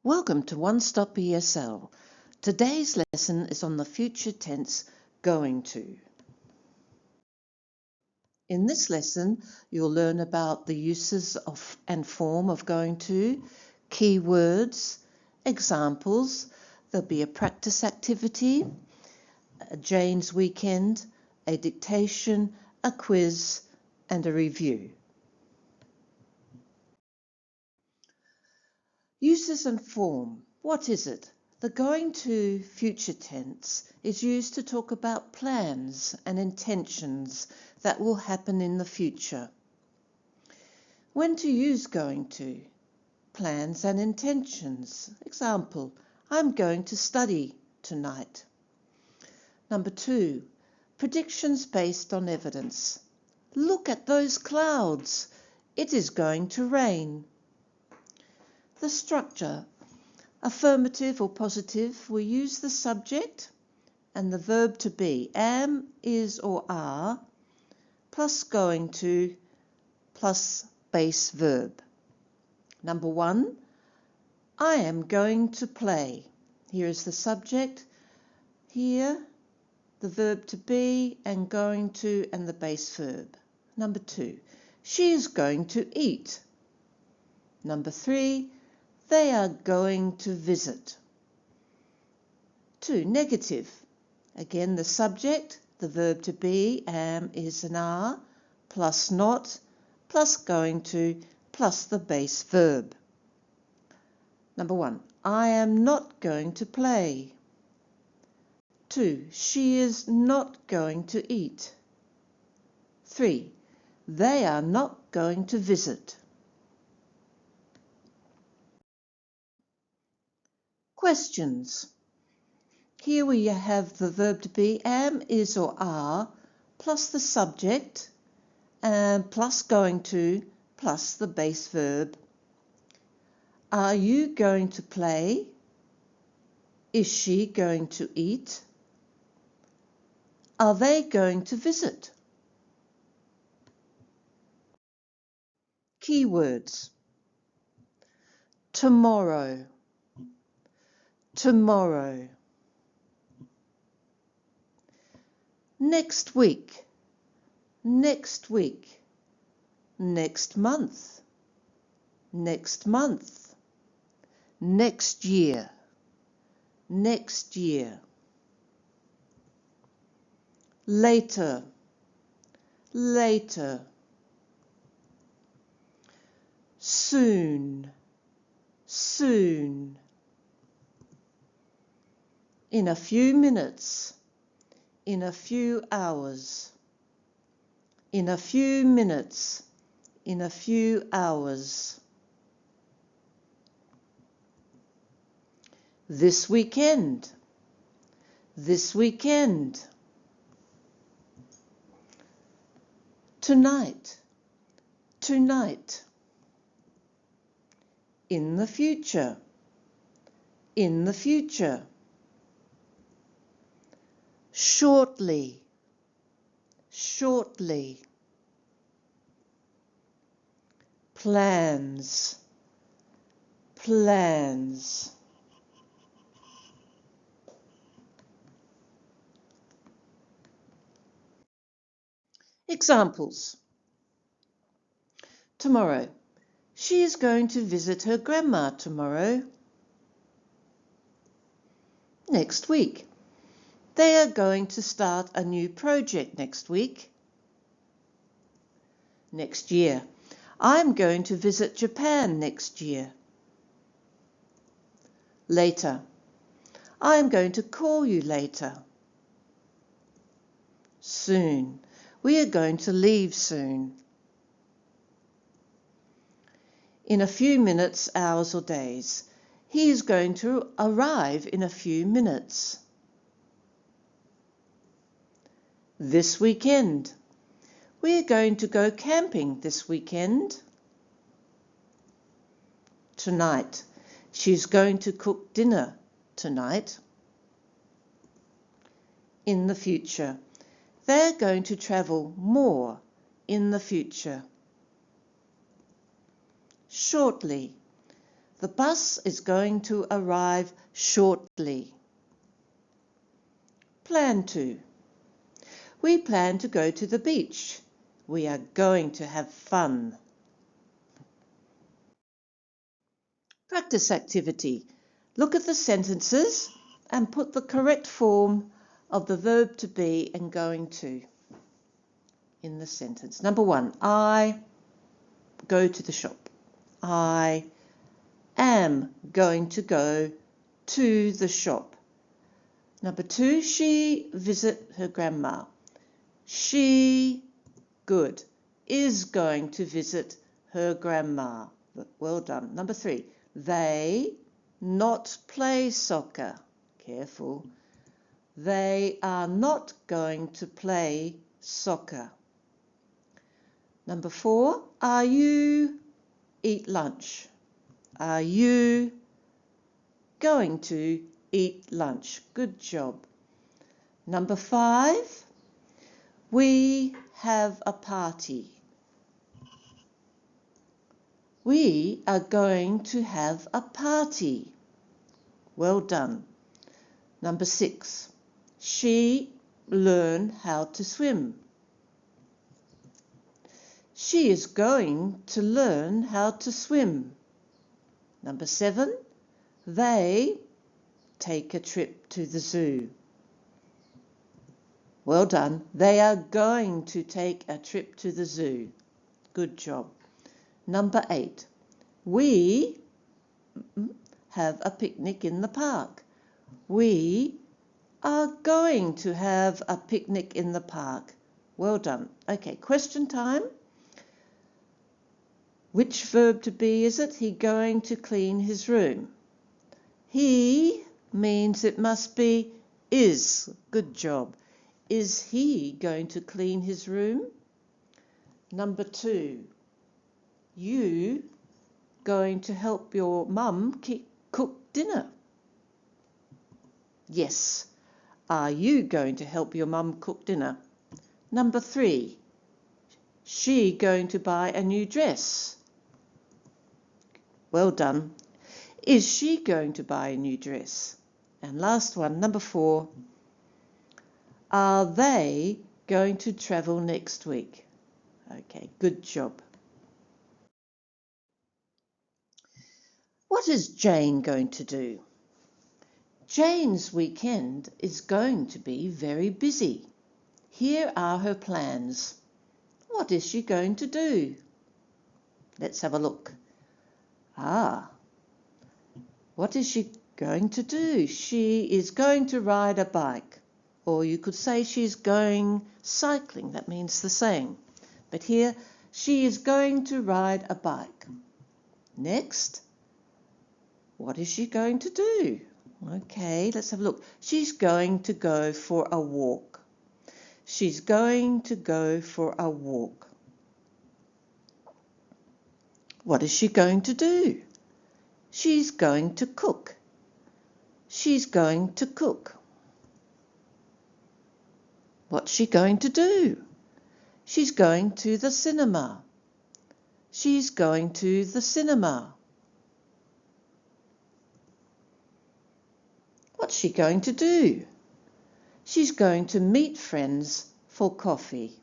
Welcome to One Stop ESL. Today's lesson is on the future tense going to. In this lesson, you'll learn about the uses of and form of going to, key words, examples. There'll be a practice activity, a Jane's weekend, a dictation, a quiz, and a review. Uses and form. What is it? The going to future tense is used to talk about plans and intentions that will happen in the future. When to use going to? Plans and intentions. Example, I'm going to study tonight. Number 2, predictions based on evidence. Look at those clouds. It is going to rain. The structure. Affirmative or positive, we use the subject and the verb to be, am, is or are, plus going to, plus base verb. Number 1, I am going to play. Here is the subject, here the verb to be and going to and the base verb. Number 2, she is going to eat. Number 3, they are going to visit. 2, negative. Again, the subject, the verb to be, am, is and are, plus not, plus going to, plus the base verb. Number 1, I am not going to play. 2, she is not going to eat. 3, they are not going to visit. Questions. Here we have the verb to be, am, is or are, plus the subject, plus going to, plus the base verb. Are you going to play? Is she going to eat? Are they going to visit? Keywords. Tomorrow. Tomorrow. Next week. Next week. Next month. Next month. Next year. Next year. Later. Later. Soon. Soon. In a few minutes. In a few hours. In a few minutes. In a few hours. This weekend. This weekend. Tonight. Tonight. In the future. In the future. Shortly. Shortly. Plans. Plans. Examples. Tomorrow. She is going to visit her grandma tomorrow. Next week. They are going to start a new project next week. Next year. I'm going to visit Japan next year. Later. I'm going to call you later. Soon. We are going to leave soon. In a few minutes, hours or days. He is going to arrive in a few minutes. This weekend. We are going to go camping this weekend. Tonight. She's going to cook dinner tonight. In the future. They're going to travel more in the future. Shortly. The bus is going to arrive shortly. Plan to. We plan to go to the beach. We are going to have fun. Practice activity. Look at the sentences and put the correct form of the verb to be and going to in the sentence. Number 1, I go to the shop. I am going to go to the shop. Number 2, she visit her grandma. She, good, is going to visit her grandma. Well done. Number 3, they not play soccer. Careful. They are not going to play soccer. Number 4, are you eat lunch? Are you going to eat lunch? Good job. Number 5, we have a party. We are going to have a party. Well done. Number 6, she learned how to swim. She is going to learn how to swim. Number 7, they take a trip to the zoo. Well done. They are going to take a trip to the zoo. Good job. Number 8, we have a picnic in the park. We are going to have a picnic in the park. Well done. Okay, question time. Which verb to be is it? He going to clean his room. He means it must be is. Good job. Is he going to clean his room? Number 2, you going to help your mum cook dinner? Yes. Are you going to help your mum cook dinner? Number 3, she going to buy a new dress? Well done. Is she going to buy a new dress? And last one, number 4, are they going to travel next week? Okay, good job. What is Jane going to do? Jane's weekend is going to be very busy. Here are her plans. What is she going to do? Let's have a look. What is she going to do? She is going to ride a bike. Or you could say she's going cycling. That means the same. But here, she is going to ride a bike. Next, what is she going to do? Okay, let's have a look. She's going to go for a walk. She's going to go for a walk. What is she going to do? She's going to cook. She's going to cook. What's she going to do? She's going to the cinema. She's going to the cinema. What's she going to do? She's going to meet friends for coffee.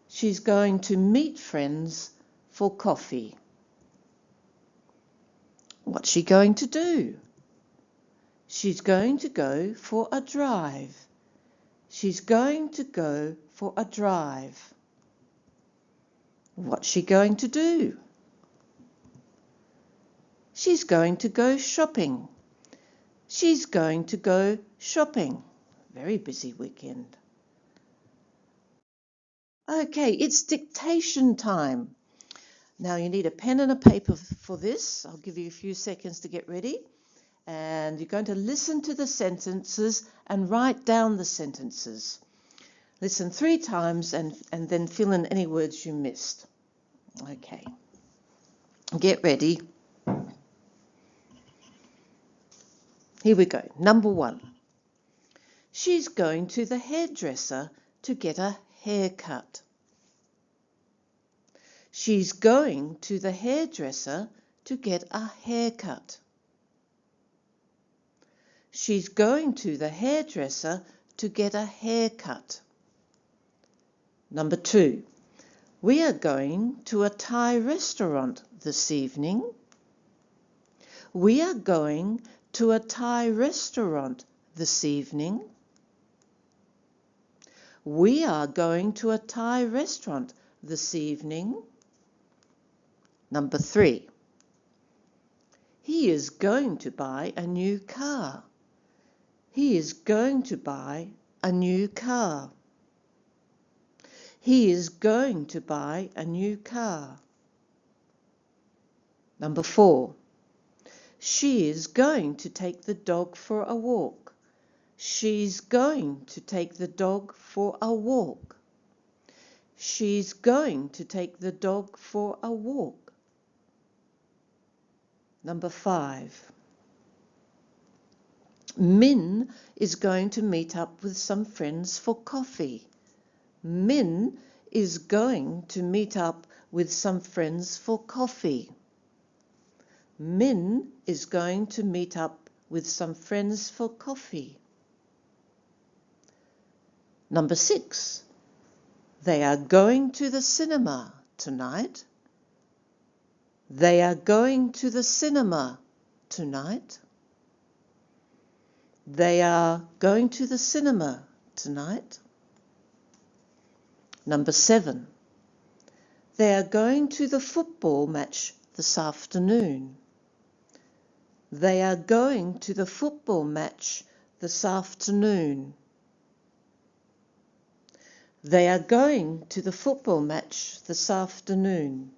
She's going to meet friends for coffee. What's she going to do? She's going to go for a drive. She's going to go for a drive. What's she going to do? She's going to go shopping. She's going to go shopping. Very busy weekend. Okay, it's dictation time. Now you need a pen and a paper for this. I'll give you a few seconds to get ready. And you're going to listen to the sentences and write down the sentences. Listen 3 times and then fill in any words you missed. Okay. Get ready. Here we go. Number 1. She's going to the hairdresser to get a haircut. She's going to the hairdresser to get a haircut. She's going to the hairdresser to get a haircut. Number 2. We are going to a Thai restaurant this evening. We are going to a Thai restaurant this evening. We are going to a Thai restaurant this evening. Number 3. He is going to buy a new car. He is going to buy a new car. He is going to buy a new car. Number 4. She is going to take the dog for a walk. She's going to take the dog for a walk. She's going to take the dog for a walk. Number 5. Min is going to meet up with some friends for coffee. Min is going to meet up with some friends for coffee. Min is going to meet up with some friends for coffee. Number 6. They are going to the cinema tonight. They are going to the cinema tonight. They are going to the cinema tonight. Number 7. They are going to the football match this afternoon. They are going to the football match this afternoon. They are going to the football match this afternoon.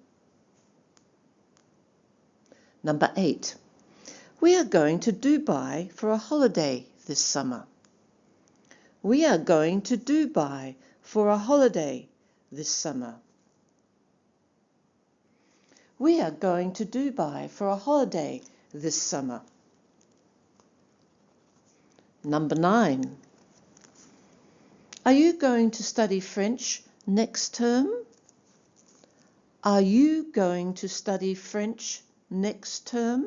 Number 8. We are going to Dubai for a holiday this summer. We are going to Dubai for a holiday this summer. We are going to Dubai for a holiday this summer. Number 9. Are you going to study French next term? Are you going to study French next term?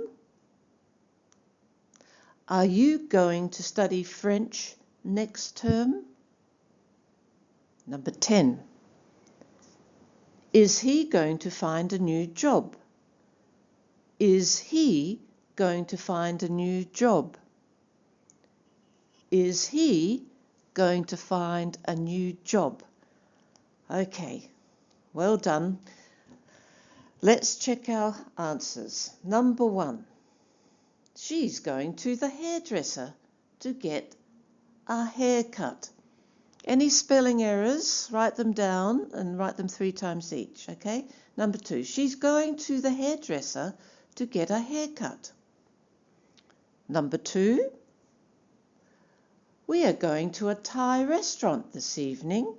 Are you going to study French next term? Number 10. Is he going to find a new job? Is he going to find a new job? Is he going to find a new job? Okay, well done. Let's check our answers. Number 1. She's going to the hairdresser to get a haircut. Any spelling errors, write them down and write them 3 times each, okay? Number 2, she's going to the hairdresser to get a haircut. Number 2, we are going to a Thai restaurant this evening.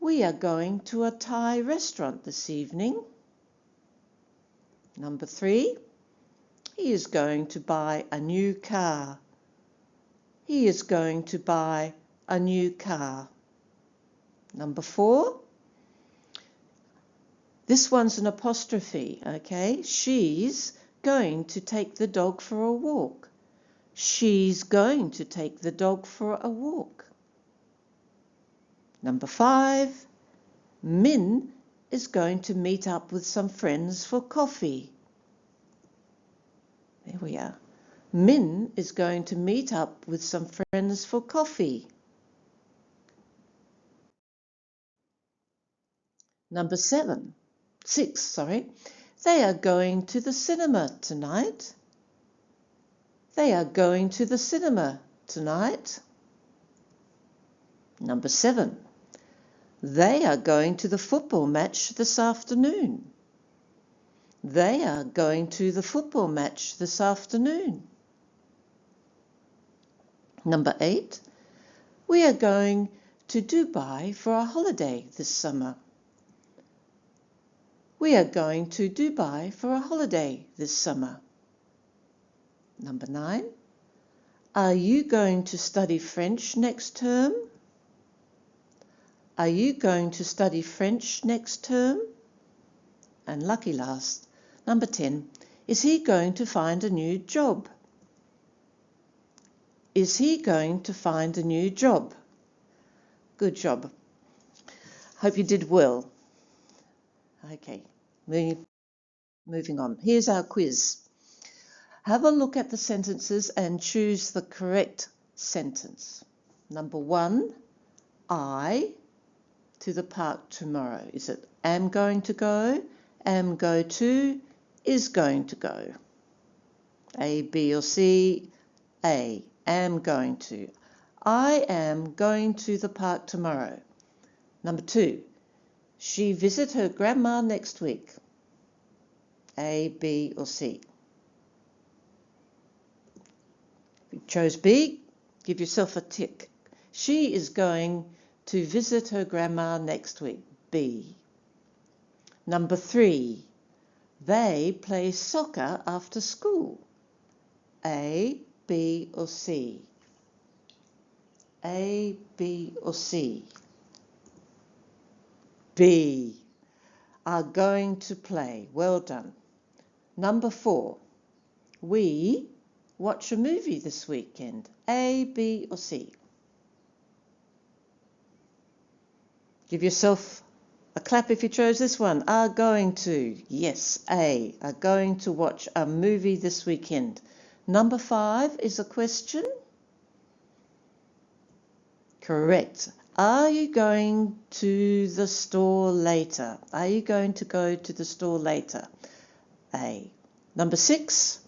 We are going to a Thai restaurant this evening. Number 3, he is going to buy a new car. He is going to buy a new car. Number 4, this one's an apostrophe, okay? She's going to take the dog for a walk. She's going to take the dog for a walk. Number 5, Min is going to meet up with some friends for coffee. There we are. Min is going to meet up with some friends for coffee. Number 6, they are going to the cinema tonight. They are going to the cinema tonight. Number 7, they are going to the football match this afternoon. They are going to the football match this afternoon. Number 8, we are going to Dubai for a holiday this summer. We are going to Dubai for a holiday this summer. Number 9, are you going to study French next term? Are you going to study French next term? And lucky last, number 10, is he going to find a new job? Is he going to find a new job? Good job. Hope you did well. Okay, moving on. Here's our quiz. Have a look at the sentences and choose the correct sentence. Number 1, I to the park tomorrow. Is it am going to go, am go to, is going to go? A, B or C? A, am going to. I am going to the park tomorrow. Number 2, she visit her grandma next week. A, B or C? If you chose B, give yourself a tick. She is going to visit her grandma next week. B. Number 3, they play soccer after school. A, B or C? A, B or C? B. Are going to play. Well done. Number 4, we watch a movie this weekend. A, B or C? Give yourself a clap if you chose this one. Are going to. Yes, A. Are going to watch a movie this weekend. Number 5 is a question. Correct. Are you going to the store later? Are you going to go to the store later? A. Number 6,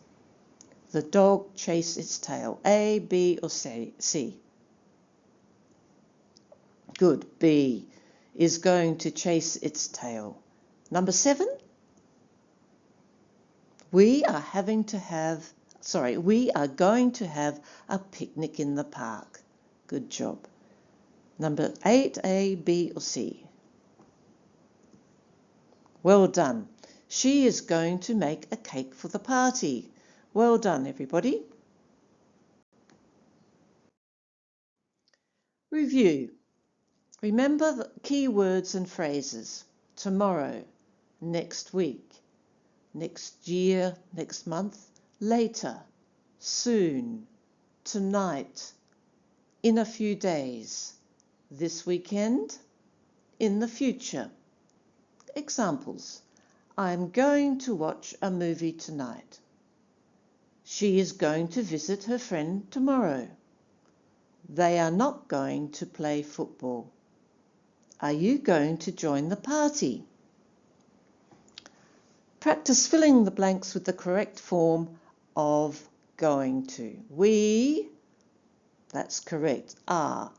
the dog chased its tail. A, B or C? Good. B is going to chase its tail. Number 7, we are going to have a picnic in the park. Good job. Number 8, A, B or C? Well done. She is going to make a cake for the party. Well done, everybody. Review. Remember the key words and phrases. Tomorrow, next week, next year, next month, later, soon, tonight, in a few days, this weekend, in the future. Examples. I'm going to watch a movie tonight. She is going to visit her friend tomorrow. They are not going to play football. Are you going to join the party? Practice filling the blanks with the correct form of going to. We, that's correct, are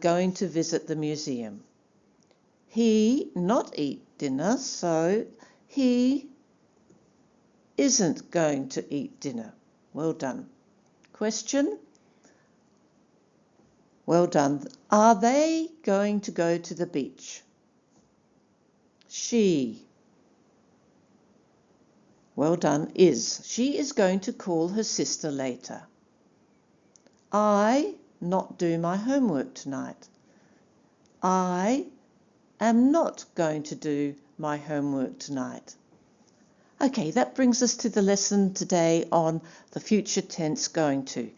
going to visit the museum. He not eat dinner, so he isn't going to eat dinner. Well done. Question. Well done. Are they going to go to the beach? She. Well done. Is. She is going to call her sister later. I not do my homework tonight. I am not going to do my homework tonight. Okay, that brings us to the lesson today on the future tense going to.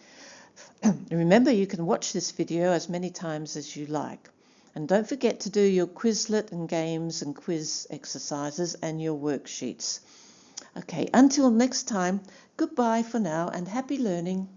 Remember, you can watch this video as many times as you like. And don't forget to do your Quizlet and games and quiz exercises and your worksheets. Okay, until next time, goodbye for now and happy learning.